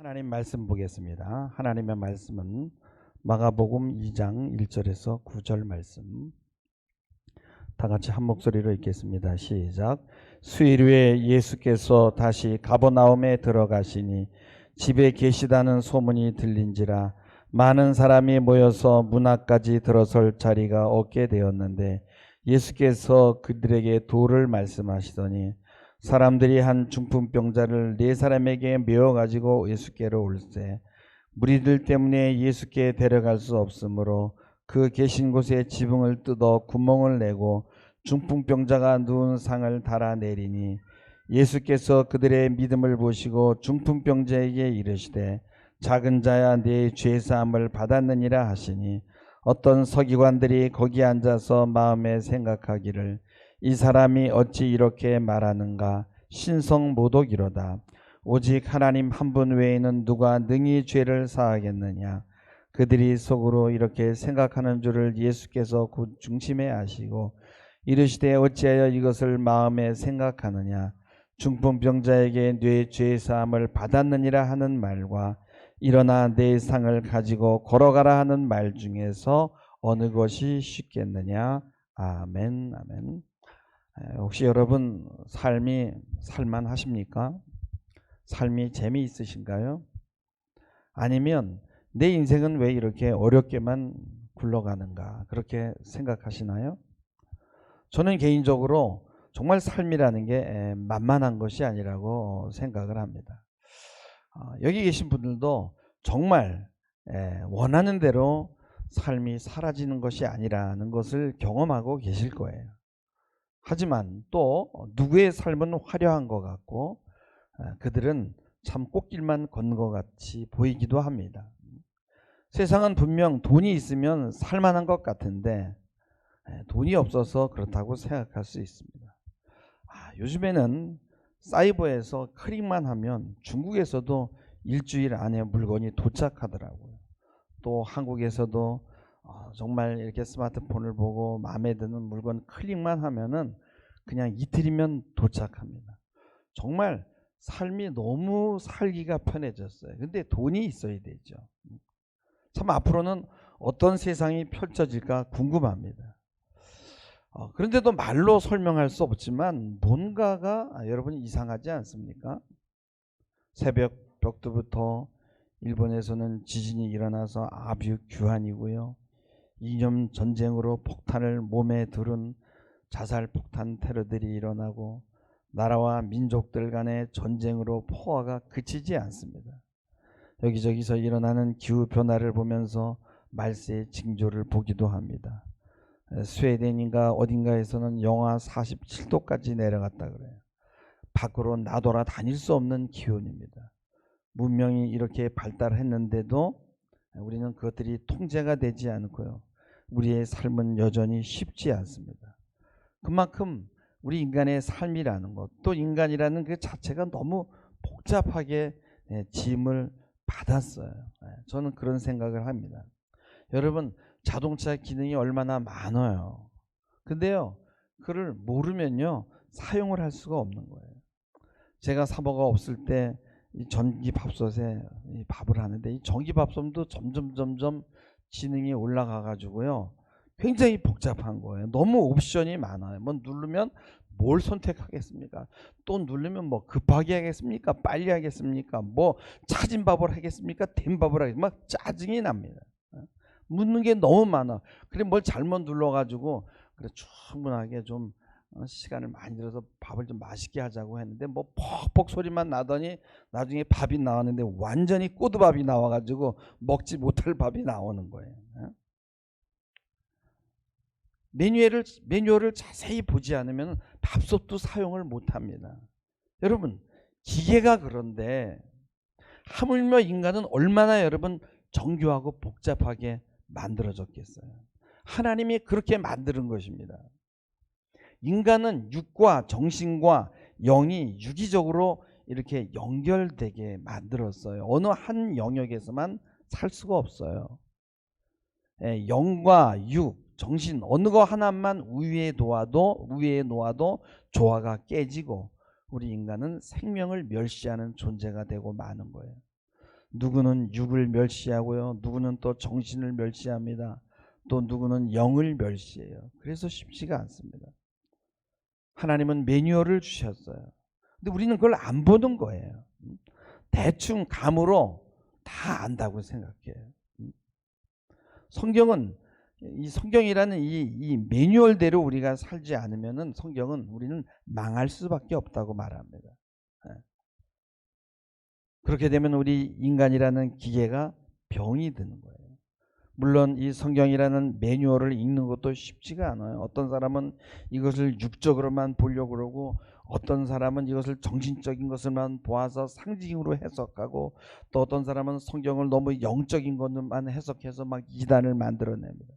하나님 말씀 보겠습니다. 하나님의 말씀은 마가복음 2장 1절에서 9절 말씀. 다 같이 한 목소리로 읽겠습니다. 시작. 수일 후에 예수께서 다시 가버나움에 들어가시니 집에 계시다는 소문이 들린지라 많은 사람이 모여서 문 앞까지 들어설 자리가 없게 되었는데 예수께서 그들에게 도를 말씀하시더니 사람들이 한 중풍병자를 4사람에게 메어 가지고 예수께로 올세 무리들 때문에 예수께 데려갈 수 없으므로 그 계신 곳에 지붕을 뜯어 구멍을 내고 중풍병자가 누운 상을 달아내리니 예수께서 그들의 믿음을 보시고 중풍병자에게 이르시되 작은 자야 네 죄사함을 받았느니라 하시니 어떤 서기관들이 거기 앉아서 마음에 생각하기를 이 사람이 어찌 이렇게 말하는가 신성모독이로다. 오직 하나님 한 분 외에는 누가 능히 죄를 사하겠느냐. 그들이 속으로 이렇게 생각하는 줄을 예수께서 곧 중심에 아시고 이르시되 어찌하여 이것을 마음에 생각하느냐. 중풍병자에게 네 죄사함을 받았느니라 하는 말과 일어나 내 상을 가지고 걸어가라 하는 말 중에서 어느 것이 쉽겠느냐. 아멘. 아멘. 혹시 여러분 삶이 살만하십니까? 삶이 재미있으신가요? 아니면 내 인생은 왜 이렇게 어렵게만 굴러가는가 그렇게 생각하시나요? 저는 개인적으로 정말 삶이라는 게 만만한 것이 아니라고 생각을 합니다. 여기 계신 분들도 정말 원하는 대로 삶이 사라지는 것이 아니라는 것을 경험하고 계실 거예요. 하지만 또 누구의 삶은 화려한 것 같고 그들은 참 꽃길만 건 것 같이 보이기도 합니다. 세상은 분명 돈이 있으면 살만한 것 같은데 돈이 없어서 그렇다고 생각할 수 있습니다. 요즘에는 사이버에서 클릭만 하면 중국에서도 일주일 안에 물건이 도착하더라고요. 또 한국에서도 정말 이렇게 스마트폰을 보고 마음에 드는 물건 클릭만 하면은 그냥 이틀이면 도착합니다. 정말 삶이 너무 살기가 편해졌어요. 근데 돈이 있어야 되죠. 참 앞으로는 어떤 세상이 펼쳐질까 궁금합니다. 그런데도 말로 설명할 수 없지만 뭔가가 여러분 이상하지 않습니까? 새벽 벽두부터 일본에서는 지진이 일어나서 아뷰 규환이고요. 이념 전쟁으로 폭탄을 몸에 두른 자살 폭탄 테러들이 일어나고 나라와 민족들 간의 전쟁으로 포화가 그치지 않습니다. 여기저기서 일어나는 기후변화를 보면서 말세의 징조를 보기도 합니다. 스웨덴인가 어딘가에서는 영하 47도까지 내려갔다 그래요. 밖으로 나돌아 다닐 수 없는 기온입니다. 문명이 이렇게 발달했는데도 우리는 그것들이 통제가 되지 않고요. 우리의 삶은 여전히 쉽지 않습니다. 그만큼 우리 인간의 삶이라는 것, 또 인간이라는 그 자체가 너무 복잡하게 짐을 받았어요. 저는 그런 생각을 합니다. 여러분, 자동차 기능이 얼마나 많아요. 근데요, 그걸 모르면요, 사용을 할 수가 없는 거예요. 제가 사모가 없을 때 이 전기밥솥에 밥을 하는데 이 전기밥솥도 점점 지능이 올라가 가지고요. 굉장히 복잡한 거예요. 너무 옵션이 많아요. 뭐 누르면 뭘 선택하겠습니까? 또 누르면 뭐 급하게 하겠습니까? 빨리 하겠습니까? 뭐 차진 밥을 하겠습니까? 된 밥을 하겠습니까? 막 짜증이 납니다. 묻는 게 너무 많아. 그래 뭘 잘못 눌러가지고 그래 충분하게 좀 시간을 많이 들여서 밥을 좀 맛있게 하자고 했는데 뭐 퍽퍽 소리만 나더니 나중에 밥이 나왔는데 완전히 꼬두밥이 나와가지고 먹지 못할 밥이 나오는 거예요. 매뉴얼을 자세히 보지 않으면 밥솥도 사용을 못합니다. 여러분, 기계가 그런데 하물며 인간은 얼마나 여러분 정교하고 복잡하게 만들어졌겠어요. 하나님이 그렇게 만드는 것입니다. 인간은 육과 정신과 영이 유기적으로 이렇게 연결되게 만들었어요. 어느 한 영역에서만 살 수가 없어요. 영과 육, 정신 어느 거 하나만 우위에 놓아도 조화가 깨지고 우리 인간은 생명을 멸시하는 존재가 되고 마는 거예요. 누구는 육을 멸시하고요. 누구는 또 정신을 멸시합니다. 또 누구는 영을 멸시해요. 그래서 쉽지가 않습니다. 하나님은 매뉴얼을 주셨어요. 근데 우리는 그걸 안 보는 거예요. 대충 감으로 다 안다고 생각해요. 성경은 이 성경이라는 이 매뉴얼대로 우리가 살지 않으면은 성경은 우리는 망할 수밖에 없다고 말합니다. 그렇게 되면 우리 인간이라는 기계가 병이 드는 거예요. 물론 이 성경이라는 매뉴얼을 읽는 것도 쉽지가 않아요. 어떤 사람은 이것을 육적으로만 보려고 그러고 어떤 사람은 이것을 정신적인 것을만 보아서 상징으로 해석하고 또 어떤 사람은 성경을 너무 영적인 것만 해석해서 막 이단을 만들어냅니다.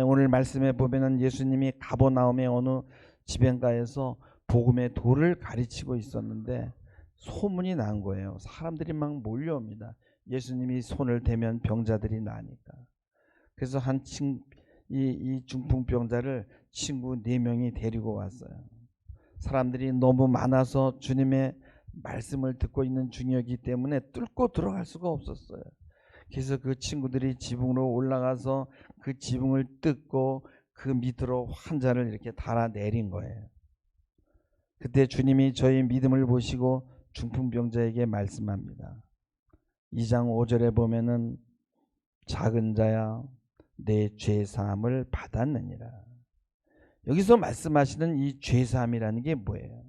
오늘 말씀에 보면은 예수님이 가버나움의 어느 지변가에서 복음의 도를 가르치고 있었는데 소문이 난 거예요. 사람들이 막 몰려옵니다. 예수님이 손을 대면 병자들이 나니까. 그래서 이 중풍병자를 친구 4명이 데리고 왔어요. 사람들이 너무 많아서 주님의 말씀을 듣고 있는 중이었기 때문에 뚫고 들어갈 수가 없었어요. 그래서 그 친구들이 지붕으로 올라가서 그 지붕을 뜯고 그 밑으로 환자를 이렇게 달아내린 거예요. 그때 주님이 저희 믿음을 보시고 중풍병자에게 말씀합니다. 2장 5절에 보면은 작은 자야 내 죄사함을 받았느니라. 여기서 말씀하시는 이 죄사함이라는 게 뭐예요?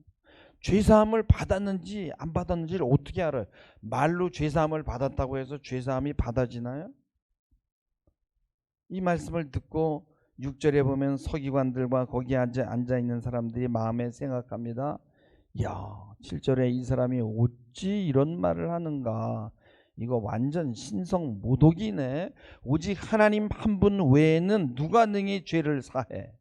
죄사함을 받았는지 안 받았는지를 어떻게 알아요? 말로 죄사함을 받았다고 해서 죄사함이 받아지나요? 이 말씀을 듣고 6절에 보면 서기관들과 거기에 앉아 있는 사람들이 마음에 생각합니다. 야, 7절에 이 사람이 어찌 이런 말을 하는가? 이거 완전 신성 모독이네. 오직 하나님 한 분 외에는 누가 능히 죄를 사해?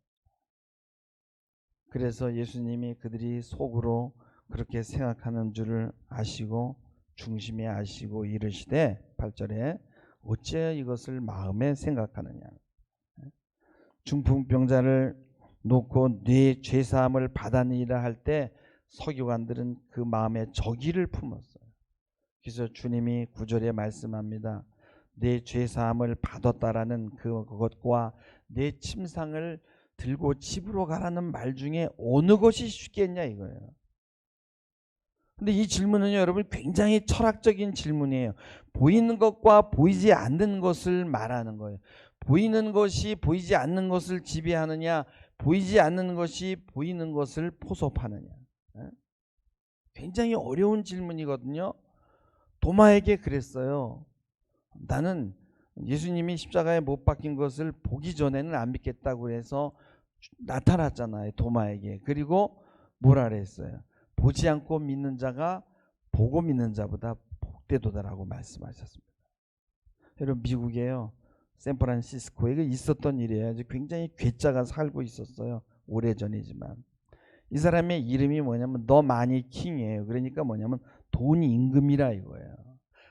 그래서 예수님이 그들이 속으로 그렇게 생각하는 줄을 아시고 중심에 아시고 이르시되 8절에 어째 이것을 마음에 생각하느냐. 중풍병자를 놓고 네 죄사함을 받았느니라 할 때 서기관들은 그 마음에 적의를 품었어요. 그래서 주님이 9절에 말씀합니다. 내 죄사함을 받았다라는 그것과 내 침상을 들고 집으로 가라는 말 중에 어느 것이 쉽겠냐 이거예요. 근데 이 질문은 여러분 굉장히 철학적인 질문이에요. 보이는 것과 보이지 않는 것을 말하는 거예요. 보이는 것이 보이지 않는 것을 지배하느냐, 보이지 않는 것이 보이는 것을 포섭하느냐. 굉장히 어려운 질문이거든요. 도마에게 그랬어요. 나는 예수님이 십자가에 못 박힌 것을 보기 전에는 안 믿겠다고 해서 나타났잖아요. 도마에게. 그리고 뭐라 그랬어요? 보지 않고 믿는 자가 보고 믿는 자보다 복되도다라고 말씀하셨습니다. 여러분 미국에요. 샌프란시스코에 있었던 일이에요. 굉장히 괴짜가 살고 있었어요. 오래전이지만. 이 사람의 이름이 뭐냐면 더 마니 킹이에요. 그러니까 뭐냐면 돈이 임금이라 이거예요.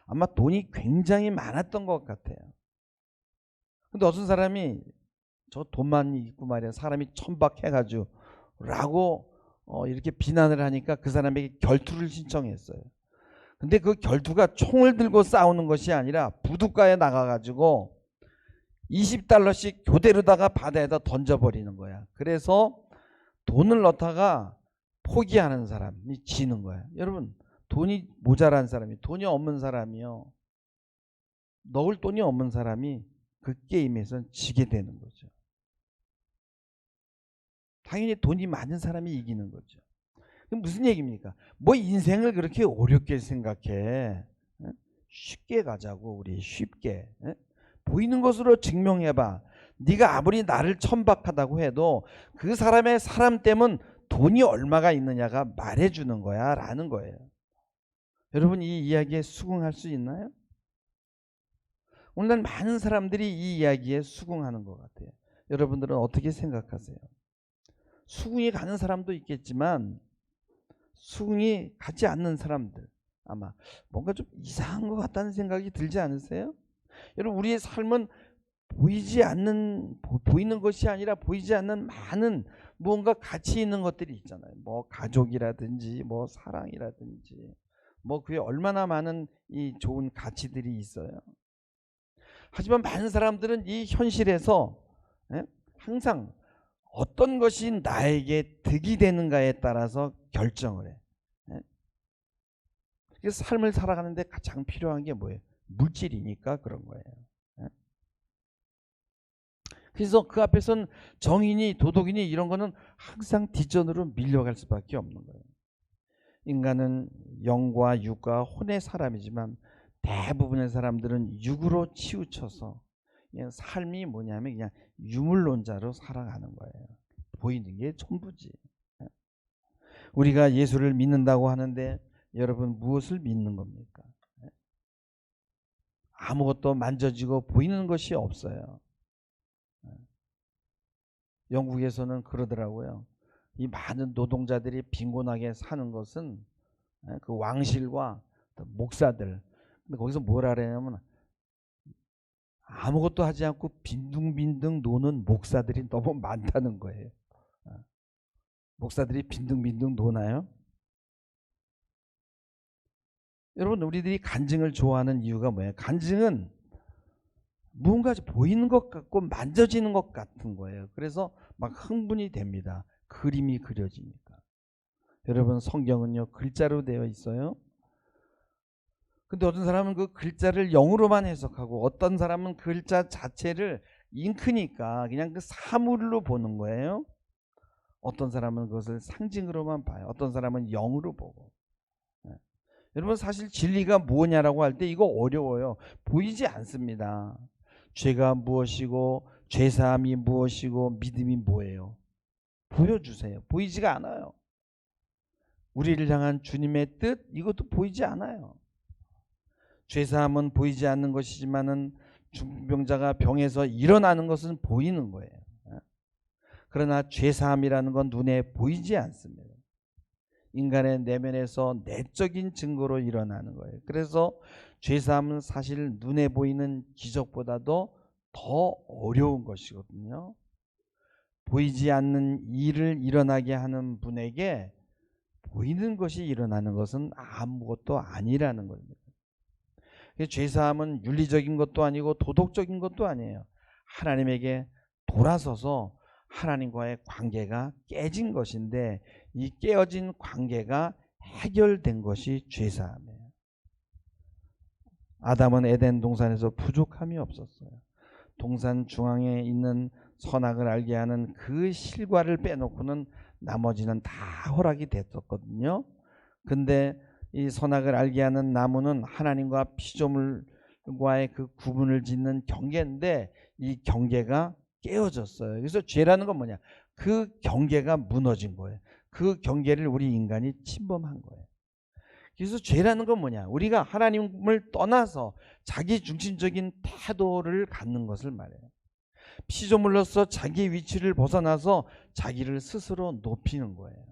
아마 돈이 굉장히 많았던 것 같아요. 근데 어떤 사람이 저 돈만 있고 말이야 사람이 천박해가지고 라고 이렇게 비난을 하니까 그 사람에게 결투를 신청했어요. 근데 그 결투가 총을 들고 싸우는 것이 아니라 부둣가에 나가가지고 20달러씩 교대로다가 바다에다 던져버리는 거야. 그래서 돈을 넣다가 포기하는 사람이 지는 거야. 여러분 돈이 모자란 사람이 돈이 없는 사람이요. 넣을 돈이 없는 사람이 그 게임에서 지게 되는 거죠. 당연히 돈이 많은 사람이 이기는 거죠. 그럼 무슨 얘기입니까? 뭐 인생을 그렇게 어렵게 생각해. 쉽게 가자고 우리 쉽게. 보이는 것으로 증명해봐. 네가 아무리 나를 천박하다고 해도 그 사람의 사람됨은 돈이 얼마가 있느냐가 말해주는 거야 라는 거예요. 여러분 이 이야기에 수긍할 수 있나요? 오늘날 많은 사람들이 이 이야기에 수긍하는 것 같아요. 여러분들은 어떻게 생각하세요? 수긍이 가는 사람도 있겠지만 수긍이 가지 않는 사람들 아마 뭔가 좀 이상한 것 같다는 생각이 들지 않으세요? 여러분 우리의 삶은 보이는 것이 아니라 보이지 않는 많은 무언가 가치 있는 것들이 있잖아요. 뭐 가족이라든지 뭐 사랑이라든지 뭐 그에 얼마나 많은 이 좋은 가치들이 있어요. 하지만 많은 사람들은 이 현실에서 항상 어떤 것이 나에게 득이 되는가에 따라서 결정을 해. 그래서 삶을 살아가는데 가장 필요한 게 뭐예요? 물질이니까 그런 거예요. 그래서 그 앞에서는 정인이 도덕이니 이런 거는 항상 뒷전으로 밀려갈 수밖에 없는 거예요. 인간은 영과 육과 혼의 사람이지만 대부분의 사람들은 육으로 치우쳐서 그냥 삶이 뭐냐면 그냥 유물론자로 살아가는 거예요. 보이는 게 전부지. 우리가 예수를 믿는다고 하는데 여러분 무엇을 믿는 겁니까? 아무것도 만져지고 보이는 것이 없어요. 영국에서는 그러더라고요. 이 많은 노동자들이 빈곤하게 사는 것은 그 왕실과 목사들. 근데 거기서 뭐라 그러냐면 아무것도 하지 않고 빈둥빈둥 노는 목사들이 너무 많다는 거예요. 목사들이 빈둥빈둥 노나요? 여러분 우리들이 간증을 좋아하는 이유가 뭐예요? 간증은 무언가 보이는 것 같고 만져지는 것 같은 거예요. 그래서 막 흥분이 됩니다. 그림이 그려지니까. 여러분 성경은요 글자로 되어 있어요. 근데 어떤 사람은 그 글자를 영으로만 해석하고 어떤 사람은 글자 자체를 잉크니까 그냥 그 사물로 보는 거예요. 어떤 사람은 그것을 상징으로만 봐요. 어떤 사람은 영으로 보고. 여러분 사실 진리가 무엇냐라고 할 때 이거 어려워요. 보이지 않습니다. 죄가 무엇이고 죄사함이 무엇이고 믿음이 뭐예요? 보여주세요. 보이지가 않아요. 우리를 향한 주님의 뜻 이것도 보이지 않아요. 죄사함은 보이지 않는 것이지만은 중풍병자가 병에서 일어나는 것은 보이는 거예요. 그러나 죄사함이라는 건 눈에 보이지 않습니다. 인간의 내면에서 내적인 증거로 일어나는 거예요. 그래서 죄사함은 사실 눈에 보이는 기적보다도 더 어려운 것이거든요. 보이지 않는 일을 일어나게 하는 분에게 보이는 것이 일어나는 것은 아무것도 아니라는 겁니다. 죄사함은 윤리적인 것도 아니고 도덕적인 것도 아니에요. 하나님에게 돌아서서 하나님과의 관계가 깨진 것인데 이 깨어진 관계가 해결된 것이 죄사함이에요. 아담은 에덴 동산에서 부족함이 없었어요. 동산 중앙에 있는 선악을 알게 하는 그 실과를 빼놓고는 나머지는 다 허락이 됐었거든요. 근데 이 선악을 알게 하는 나무는 하나님과 피조물과의 그 구분을 짓는 경계인데 이 경계가 깨어졌어요. 그래서 죄라는 건 뭐냐? 그 경계가 무너진 거예요. 그 경계를 우리 인간이 침범한 거예요. 그래서 죄라는 건 뭐냐? 우리가 하나님을 떠나서 자기 중심적인 태도를 갖는 것을 말해요. 피조물로서 자기 위치를 벗어나서 자기를 스스로 높이는 거예요.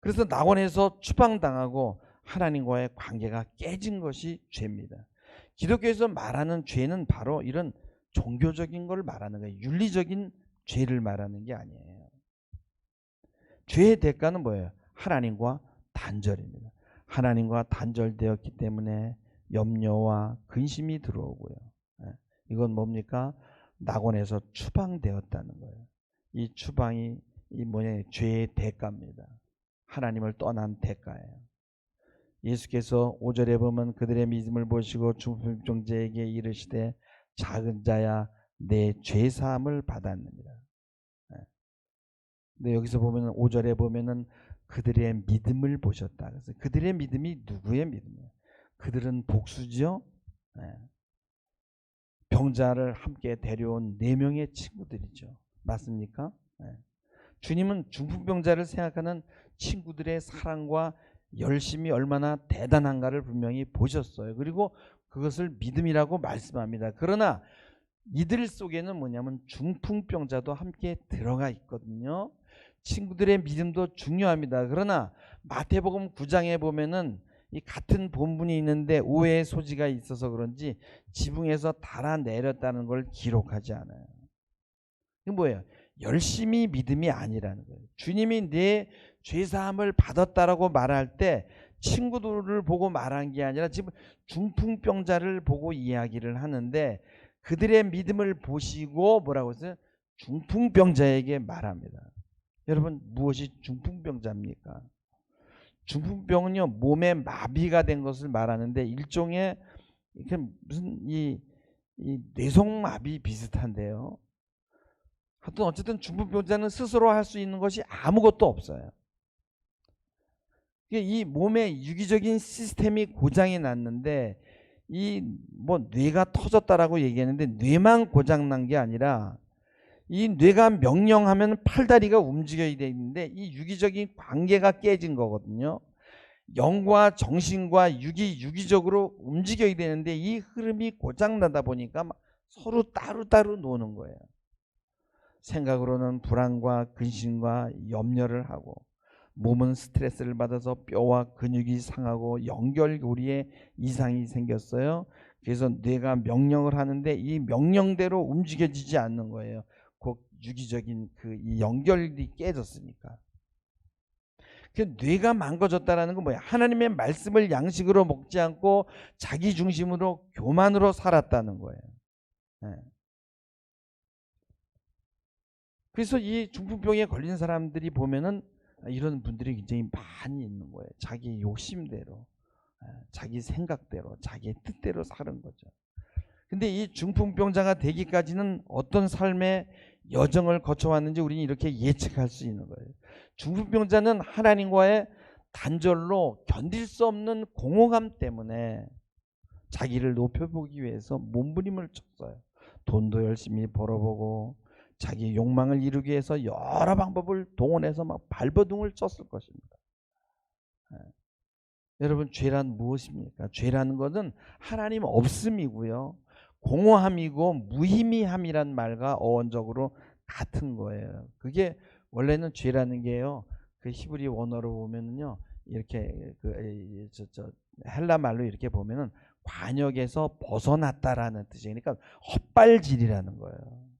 그래서 낙원에서 추방당하고 하나님과의 관계가 깨진 것이 죄입니다. 기독교에서 말하는 죄는 바로 이런 종교적인 걸 말하는 거예요. 윤리적인 죄를 말하는 게 아니에요. 죄의 대가는 뭐예요? 하나님과 단절입니다. 하나님과 단절되었기 때문에 염려와 근심이 들어오고요. 이건 뭡니까? 낙원에서 추방되었다는 거예요. 이 추방이 죄의 대가입니다. 하나님을 떠난 대가예요. 예수께서 5절에 보면 그들의 믿음을 보시고 중풍병자에게 이르시되 작은 자야 내 죄사함을 받았느니라. 근데 여기서 보면 5절에 보면은 그들의 믿음을 보셨다. 그래서 그들의 믿음이 누구의 믿음이에요? 그들은 복수죠. 병자를 함께 데려온 4명의 친구들이죠. 맞습니까? 주님은 중풍병자를 생각하는 친구들의 사랑과 열심이 얼마나 대단한가를 분명히 보셨어요. 그리고 그것을 믿음이라고 말씀합니다. 그러나 이들 속에는 뭐냐면 중풍병자도 함께 들어가 있거든요. 친구들의 믿음도 중요합니다. 그러나 마태복음 9장에 보면은 이 같은 본문이 있는데 오해의 소지가 있어서 그런지 지붕에서 달아내렸다는 걸 기록하지 않아요. 이게 뭐예요? 열심히 믿음이 아니라는 거예요. 주님이 내 죄사함을 받았다라고 말할 때 친구들을 보고 말한 게 아니라 지금 중풍병자를 보고 이야기를 하는데 그들의 믿음을 보시고 뭐라고 했어요? 중풍병자에게 말합니다. 여러분, 무엇이 중풍병자입니까? 중풍병은요, 몸에 마비가 된 것을 말하는데 일종의 이게 무슨 이 뇌성마비 비슷한데요. 하여튼 어쨌든 중풍병자는 스스로 할 수 있는 것이 아무것도 없어요. 이 몸의 유기적인 시스템이 고장이 났는데 이 뭐 뇌가 터졌다라고 얘기했는데 뇌만 고장 난 게 아니라 이 뇌가 명령하면 팔다리가 움직여야 되는데 이 유기적인 관계가 깨진 거거든요. 영과 정신과 육이 유기적으로 움직여야 되는데 이 흐름이 고장나다 보니까 막 서로 따로따로 노는 거예요. 생각으로는 불안과 근심과 염려를 하고 몸은 스트레스를 받아서 뼈와 근육이 상하고 연결고리에 이상이 생겼어요. 그래서 뇌가 명령을 하는데 이 명령대로 움직여지지 않는 거예요. 곧 유기적인 이 연결이 깨졌으니까. 그 뇌가 망가졌다라는 건 뭐야? 하나님의 말씀을 양식으로 먹지 않고 자기 중심으로 교만으로 살았다는 거예요. 네. 그래서 이 중풍병에 걸린 사람들이 보면은 이런 분들이 굉장히 많이 있는 거예요. 자기 욕심대로, 자기 생각대로, 자기 뜻대로 사는 거죠. 근데 이 중풍병자가 되기까지는 어떤 삶의 여정을 거쳐왔는지 우리는 이렇게 예측할 수 있는 거예요. 중풍병자는 하나님과의 단절로 견딜 수 없는 공허감 때문에 자기를 높여보기 위해서 몸부림을 쳤어요. 돈도 열심히 벌어보고 자기 욕망을 이루기 위해서 여러 방법을 동원해서 막 발버둥을 쳤을 것입니다. 여러분, 죄란 무엇입니까? 죄라는 것은 하나님 없음이고요, 공허함이고 무의미함이란 말과 어원적으로 같은 거예요. 그게 원래는 죄라는 게요, 그 히브리 원어로 보면은요, 이렇게 헬라 말로 이렇게 보면은 관역에서 벗어났다라는 뜻이에요. 그러니까 헛발질이라는 거예요.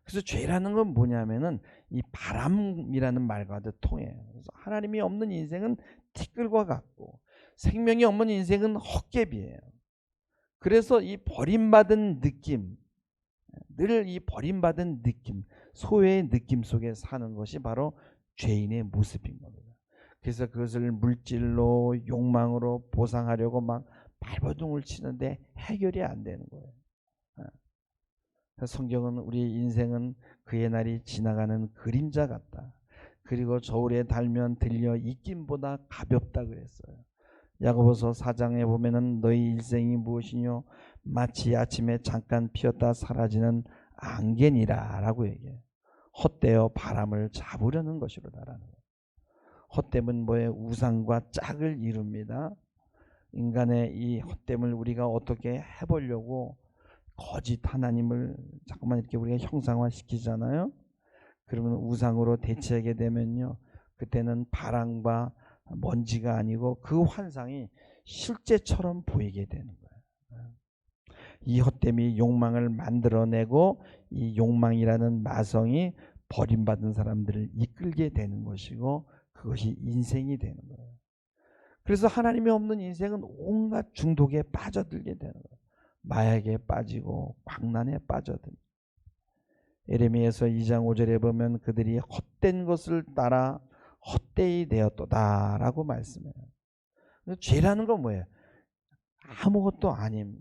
그래서 죄라는 건 뭐냐면은 이 바람이라는 말과도 통해요. 그래서 하나님이 없는 인생은 티끌과 같고 생명이 없는 인생은 헛개비예요. 그래서 이 버림받은 느낌, 늘 이 버림받은 느낌, 소외의 느낌 속에 사는 것이 바로 죄인의 모습인 겁니다. 그래서 그것을 물질로 욕망으로 보상하려고 막 발버둥을 치는데 해결이 안 되는 거예요. 성경은 우리 인생은 그의 날이 지나가는 그림자 같다. 그리고 저울에 달면 들려 익김보다 가볍다 그랬어요. 야고보서 4장에 보면은 너희 일생이 무엇이뇨? 마치 아침에 잠깐 피었다 사라지는 안개니라 라고 얘기해요. 헛되어 바람을 잡으려는 것이로다라는 거예요. 헛됨은 뭐예요? 우상과 짝을 이룹니다. 인간의 이 헛됨을 우리가 어떻게 해보려고 거짓 하나님을 자꾸만 이렇게 우리가 형상화 시키잖아요. 그러면 우상으로 대체하게 되면요, 그때는 바람과 먼지가 아니고 그 환상이 실제처럼 보이게 되는 거예요. 이 헛됨이 욕망을 만들어내고 이 욕망이라는 마성이 버림받은 사람들을 이끌게 되는 것이고 그것이 인생이 되는 거예요. 그래서 하나님이 없는 인생은 온갖 중독에 빠져들게 되는 거예요. 마약에 빠지고 광란에 빠져든. 예레미야서 2장 5절에 보면 그들이 헛된 것을 따라 헛되이 되었도다 라고 말씀해요. 죄라는 건 뭐예요? 아무것도 아님,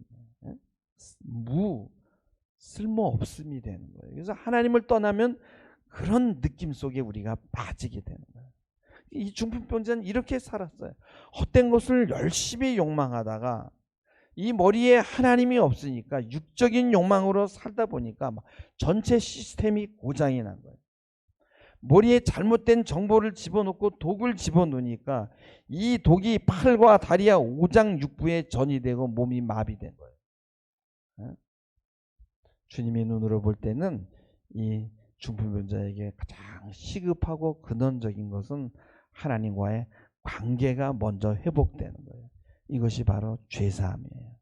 쓸모없음이 되는 거예요. 그래서 하나님을 떠나면 그런 느낌 속에 우리가 빠지게 되는 거예요. 이 중풍병자는 이렇게 살았어요. 헛된 것을 열심히 욕망하다가 이 머리에 하나님이 없으니까 육적인 욕망으로 살다 보니까 전체 시스템이 고장이 난 거예요. 머리에 잘못된 정보를 집어넣고 독을 집어넣으니까 이 독이 팔과 다리와 오장육부에 전이 되고 몸이 마비된 거예요. 주님의 눈으로 볼 때는 이 중풍병자에게 가장 시급하고 근원적인 것은 하나님과의 관계가 먼저 회복되는 거예요. 이것이 바로 죄사함이에요.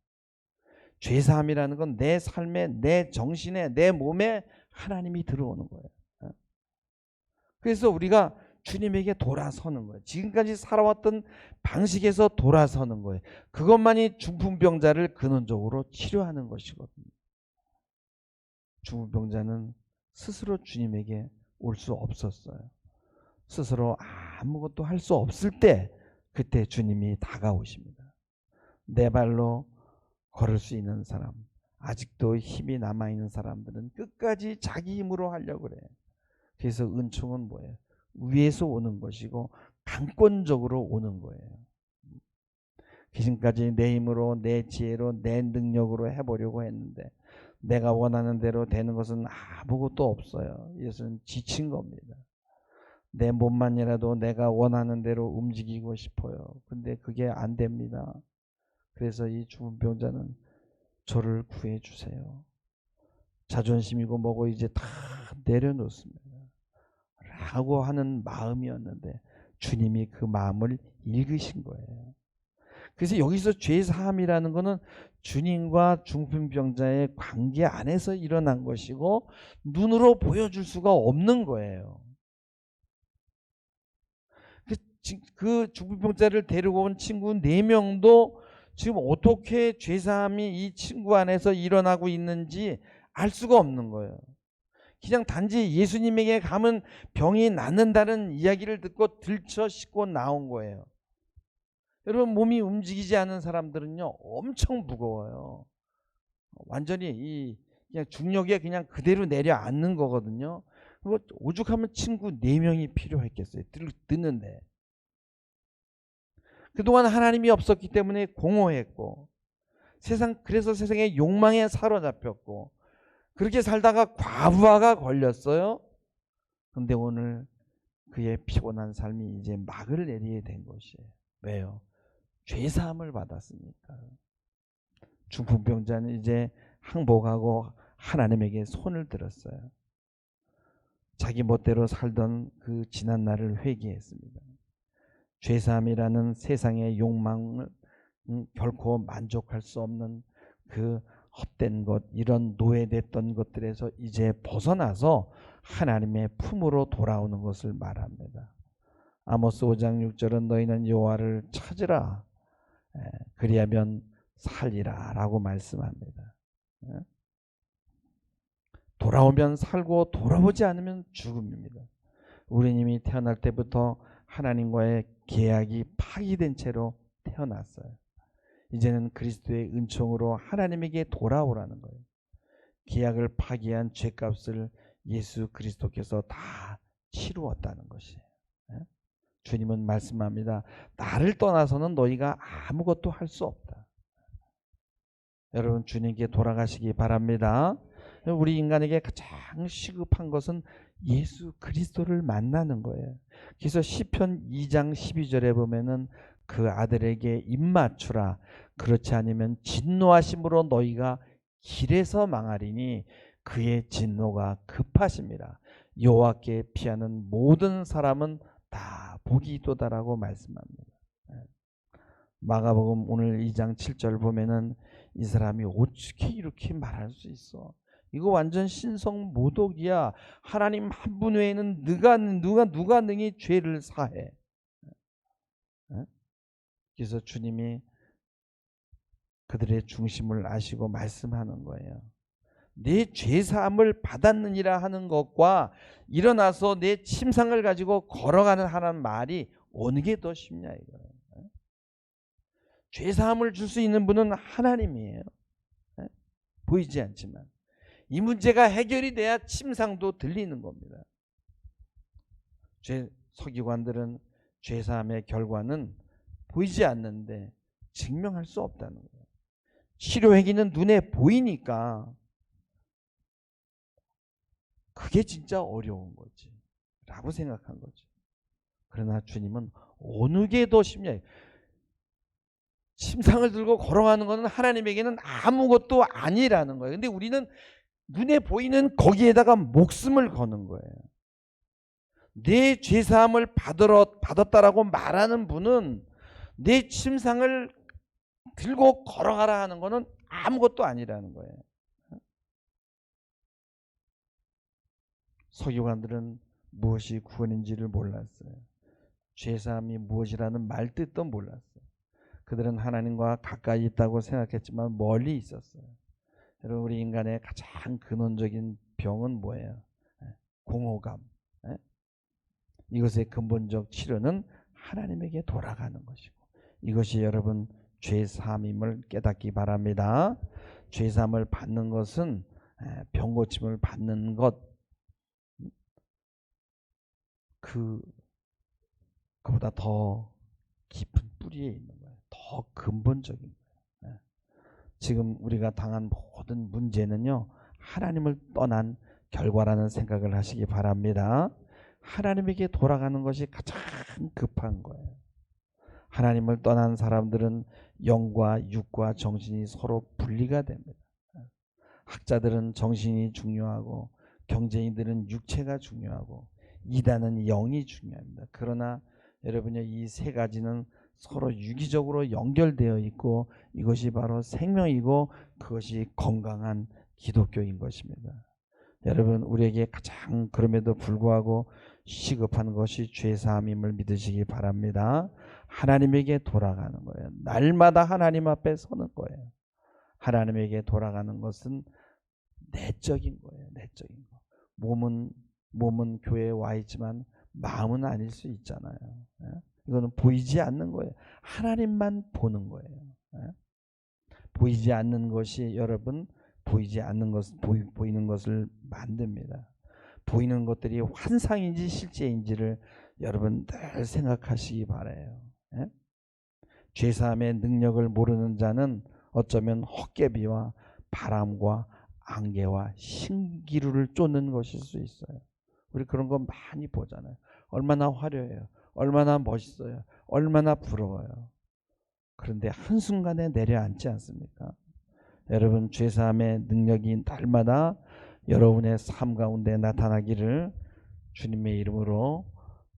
죄사함이라는 건 내 삶에, 내 정신에, 내 몸에 하나님이 들어오는 거예요. 그래서 우리가 주님에게 돌아서는 거예요. 지금까지 살아왔던 방식에서 돌아서는 거예요. 그것만이 중풍병자를 근원적으로 치료하는 것이거든요. 중풍병자는 스스로 주님에게 올 수 없었어요. 스스로 아무것도 할 수 없을 때 그때 주님이 다가오십니다. 내 발로 걸을 수 있는 사람, 아직도 힘이 남아있는 사람들은 끝까지 자기 힘으로 하려고 그래요. 그래서 은총은 뭐예요? 위에서 오는 것이고 강권적으로 오는 거예요. 지금까지 내 힘으로, 내 지혜로, 내 능력으로 해보려고 했는데 내가 원하는 대로 되는 것은 아무것도 없어요. 이것은 지친 겁니다. 내 몸만이라도 내가 원하는 대로 움직이고 싶어요. 근데 그게 안 됩니다. 그래서 이 중풍병자는 저를 구해 주세요. 자존심이고 뭐고 이제 다 내려놓습니다. 라고 하는 마음이었는데 주님이 그 마음을 읽으신 거예요. 그래서 여기서 죄사함이라는 것은 주님과 중풍병자의 관계 안에서 일어난 것이고 눈으로 보여줄 수가 없는 거예요. 그 중풍병자를 데리고 온 친구 4명도 지금 어떻게 죄사함이 이 친구 안에서 일어나고 있는지 알 수가 없는 거예요. 그냥 단지 예수님에게 가면 병이 낫는다는 이야기를 듣고 들쳐 싣고 나온 거예요. 여러분, 몸이 움직이지 않는 사람들은요 엄청 무거워요. 완전히 그냥 중력에 그냥 그대로 내려앉는 거거든요. 오죽하면 친구 4명이 필요했겠어요. 듣는데. 그동안 하나님이 없었기 때문에 공허했고 그래서 세상의 욕망에 사로잡혔고 그렇게 살다가 과부하가 걸렸어요. 그런데 오늘 그의 피곤한 삶이 이제 막을 내리게 된 것이에요. 왜요? 죄사함을 받았으니까. 중풍병자는 이제 항복하고 하나님에게 손을 들었어요. 자기 멋대로 살던 그 지난 날을 회개했습니다. 죄사함이라는 세상의 욕망을 결코 만족할 수 없는 그 헛된 것, 이런 노예됐던 것들에서 이제 벗어나서 하나님의 품으로 돌아오는 것을 말합니다. 아모스 5장 6절은 너희는 여호와를 찾으라 그리하면 살리라 라고 말씀합니다. 돌아오면 살고 돌아오지 않으면 죽음입니다. 우리님이 태어날 때부터 하나님과의 계약이 파기된 채로 태어났어요. 이제는 그리스도의 은총으로 하나님에게 돌아오라는 거예요. 계약을 파기한 죄값을 예수 그리스도께서 다 치루었다는 것이에요. 주님은 말씀합니다. 나를 떠나서는 너희가 아무것도 할 수 없다. 여러분, 주님께 돌아가시기 바랍니다. 우리 인간에게 가장 시급한 것은 예수 그리스도를 만나는 거예요. 그래서 시편 2장 12절에 보면은 그 아들에게 입맞추라. 그렇지 않으면 진노하심으로 너희가 길에서 망하리니 그의 진노가 급하심이라. 여호와께 피하는 모든 사람은 다 복이 있도다라고 말씀합니다. 마가복음 오늘 2장 7절 보면은 이 사람이 어떻게 이렇게 말할 수 있어? 이거 완전 신성 모독이야. 하나님 한 분 외에는 누가 능히 죄를 사해? 그래서 주님이 그들의 중심을 아시고 말씀하는 거예요. 내 죄사함을 받았느니라 하는 것과 일어나서 내 침상을 가지고 걸어가는 하는 말이 어느 게 더 쉽냐 이거예요. 죄사함을 줄 수 있는 분은 하나님이에요. 보이지 않지만 이 문제가 해결이 돼야 침상도 들리는 겁니다. 서기관들은 죄사함의 결과는 보이지 않는데 증명할 수 없다는 거예요. 치료행위는 눈에 보이니까 그게 진짜 어려운 거지 라고 생각한 거죠. 그러나 주님은 어느 게 더 쉽냐. 침상을 들고 걸어가는 것은 하나님에게는 아무것도 아니라는 거예요. 근데 우리는 눈에 보이는 거기에다가 목숨을 거는 거예요. 내 죄사함을 받았다라고 말하는 분은 내 침상을 들고 걸어가라 하는 것은 아무것도 아니라는 거예요. 서기관들은 무엇이 구원인지를 몰랐어요. 죄사함이 무엇이라는 말 뜻도 몰랐어요. 그들은 하나님과 가까이 있다고 생각했지만 멀리 있었어요. 여러분, 우리 인간의 가장 근원적인 병은 뭐예요? 공허감. 이것의 근본적 치료는 하나님에게 돌아가는 것이고, 이것이 여러분 죄사함임을 깨닫기 바랍니다. 죄사함을 받는 것은 병고침을 받는 것, 그보다 더 깊은 뿌리에 있는 거예요. 더 근본적인 거예요. 지금 우리가 당한 모든 문제는요, 하나님을 떠난 결과라는 생각을 하시기 바랍니다. 하나님에게 돌아가는 것이 가장 급한 거예요. 하나님을 떠난 사람들은 영과 육과 정신이 서로 분리가 됩니다. 학자들은 정신이 중요하고, 경제인들은 육체가 중요하고, 이단은 영이 중요합니다. 그러나 여러분이 이 세 가지는 서로 유기적으로 연결되어 있고, 이것이 바로 생명이고 그것이 건강한 기독교인 것입니다. 여러분, 우리에게 가장 그럼에도 불구하고 시급한 것이 죄사함임을 믿으시기 바랍니다. 하나님에게 돌아가는 거예요. 날마다 하나님 앞에 서는 거예요. 하나님에게 돌아가는 것은 내적인 거예요. 내적인 거. 몸은 교회에 와 있지만 마음은 아닐 수 있잖아요. 이거는 보이지 않는 거예요. 하나님만 보는 거예요. 보이지 않는 것이 여러분, 보이지 않는 것, 보이는 것을 만듭니다. 보이는 것들이 환상인지 실제인지를 여러분 늘 생각하시기 바라요. 죄사함의 능력을 모르는 자는 어쩌면 헛개비와 바람과 안개와 신기루를 쫓는 것일 수 있어요. 우리 그런 거 많이 보잖아요. 얼마나 화려해요. 얼마나 멋있어요. 얼마나 부러워요. 그런데 한순간에 내려앉지 않습니까? 여러분, 죄사함의 능력이 날마다 여러분의 삶 가운데 나타나기를 주님의 이름으로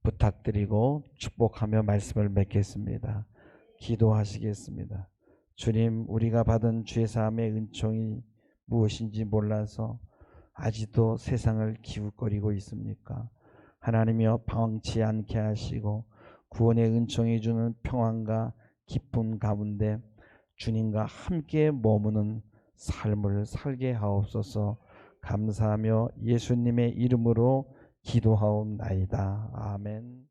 부탁드리고 축복하며 말씀을 맺겠습니다. 기도하시겠습니다. 주님, 우리가 받은 죄사함의 은총이 무엇인지 몰라서 아직도 세상을 기웃거리고 있습니까? 하나님이여, 방황치 않게 하시고 구원의 은총이 주는 평안과 기쁨 가운데 주님과 함께 머무는 삶을 살게 하옵소서. 감사하며 예수님의 이름으로 기도하옵나이다. 아멘.